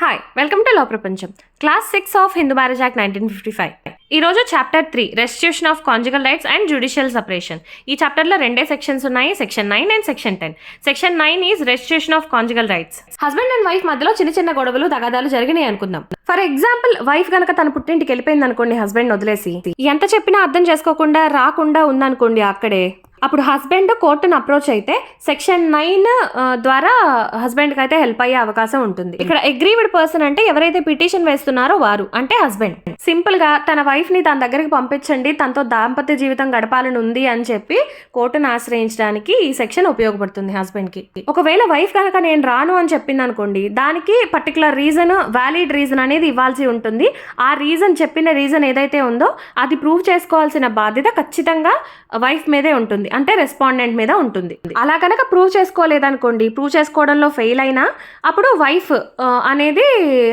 Hi welcome to లా ప్రపంచం class 6 of Hindu marriage act 1955. ఈరోజు chapter 3 restitution of conjugal rights and judicial separation. ఈ చాప్టర్లో రెండే సెక్షన్స్ ఉన్నాయి, section 9 and section 10. Section 9 is restitution of conjugal rights. Husband and wife మధ్యలో చిన్న చిన్న గొడవలు తగాదాలు జరిగినాయి అనుకుందాం. ఫర్ ఎగ్జాంపుల్, వైఫ్ గనక తన పుట్టింటికి వెళ్ళిపోయింది అనుకోండి, హస్బెండ్ వదిలేసి ఎంత చెప్పినా అర్థం చేసుకోకుండా రాకుండా ఉందనుకోండి అక్కడే, అప్పుడు హస్బెండ్ కోర్టును అప్రోచ్ అయితే సెక్షన్ 9 ద్వారా హస్బెండ్కి అయితే హెల్ప్ అయ్యే అవకాశం ఉంటుంది. ఇక్కడ అగ్రీవ్డ్ పర్సన్ అంటే ఎవరైతే పిటిషన్ వేస్తున్నారో వారు, అంటే హస్బెండ్. సింపుల్ గా తన వైఫ్ ని తన దగ్గరికి పంపించండి, తనతో దాంపత్య జీవితం గడపాలని ఉంది అని చెప్పి కోర్టును ఆశ్రయించడానికి ఈ సెక్షన్ ఉపయోగపడుతుంది హస్బెండ్ కి. ఒకవేళ వైఫ్ కనుక నేను రాను అని చెప్పింది అనుకోండి, దానికి పర్టికులర్ రీజన్, వ్యాలిడ్ రీజన్ అనేది ఇవ్వాల్సి ఉంటుంది. ఆ రీజన్, చెప్పిన రీజన్ ఏదైతే ఉందో అది ప్రూవ్ చేసుకోవాల్సిన బాధ్యత ఖచ్చితంగా వైఫ్ మీదే ఉంటుంది, అంటే రెస్పాండెంట్ మీద ఉంటుంది. అలా కనుక ప్రూవ్ చేసుకోలేదనుకోండి, ప్రూవ్ చేసుకోవడంలో ఫెయిల్ అయినా అప్పుడు వైఫ్ అనేది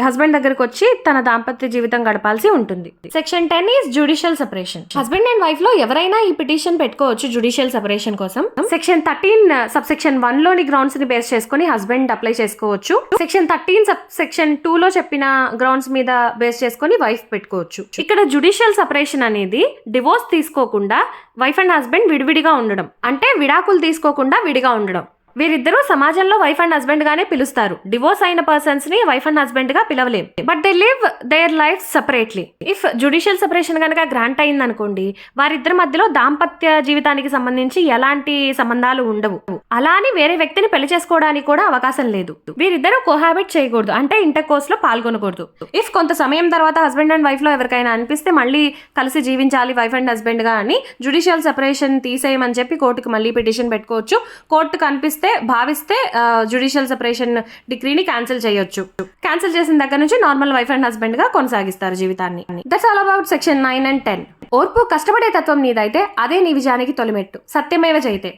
హస్బెండ్ దగ్గరకు వచ్చి తన దాంపత్య జీవితం గడపాల్సి ఉంటుంది. Section 10 is judicial separation. Husband and wife లో ఎవరైనా ఈ పిటిషన్ పెట్టుకోవచ్చు జ్యుడిషియల్ సెపరేషన్ కోసం. సెక్షన్ 13 సబ్ సెక్షన్ 1 లోని గ్రౌండ్స్ ని బేస్ చేసుకుని హస్బెండ్ అప్లై చేసుకోవచ్చు. సెక్షన్ 13 సబ్ సెక్షన్ 2 లో చెప్పిన గ్రౌండ్స్ మీద బేస్ చేసుకుని వైఫ్ పెట్టుకోవచ్చు. ఇక్కడ జ్యుడిషియల్ సెపరేషన్ అనేది డివోర్స్ తీసుకోకుండా వైఫ్ అండ్ హస్బెండ్ విడివిడిగా ఉండడం, అంటే విడాకులు తీసుకోకుండా విడిగా ఉండడం. వీరిద్దరూ సమాజంలో వైఫ్ అండ్ హస్బెండ్ గానే పిలుస్తారు. డివోర్స్ అయిన పర్సన్స్ ని వైఫ్ అండ్ హస్బెండ్ గా పిలవలేం, but they live their life separately. If judicial separation కనుక గ్రాంట్ అయింది అనుకోండి, వారిద్దరి మధ్యలో దాంపత్య జీవితానికి సంబంధించి ఎలాంటి సంబంధాలు ఉండవు. అలా అని వేరే వ్యక్తిని పెళ్లి చేసుకోవడానికి కూడా అవకాశం లేదు. వీరిద్దరూ కోహాబిట్ చేయకూడదు, అంటే ఇంటర్ కోర్స్ లో పాల్గొనకూడదు. ఇఫ్ కొంత సమయం తర్వాత హస్బెండ్ అండ్ వైఫ్ లో ఎవరికైనా అనిపిస్తే మళ్ళీ కలిసి జీవించాలి వైఫ్ అండ్ హస్బెండ్ గా అని జ్యుడిషియల్ సెపరేషన్ తీసేయమని చెప్పి కోర్టుకు మళ్ళీ పిటిషన్ పెట్టుకోవచ్చు. కోర్టుకు అనిపిస్తే, భావిస్తే జ్యుడిషియల్ సెపరేషన్ డిగ్రీని క్యాన్సిల్ చేయొచ్చు. క్యాన్సిల్ చేసిన దగ్గర నుంచి నార్మల్ వైఫ్ అండ్ హస్బెండ్ గా కొనసాగిస్తారు జీవితాన్ని. That's all about section 9 and 10. ఓర్పు, కష్టపడే తత్వం నీదైతే అదే నీ విజయానికి తొలిమెట్టు. సత్యమేవ జయతే.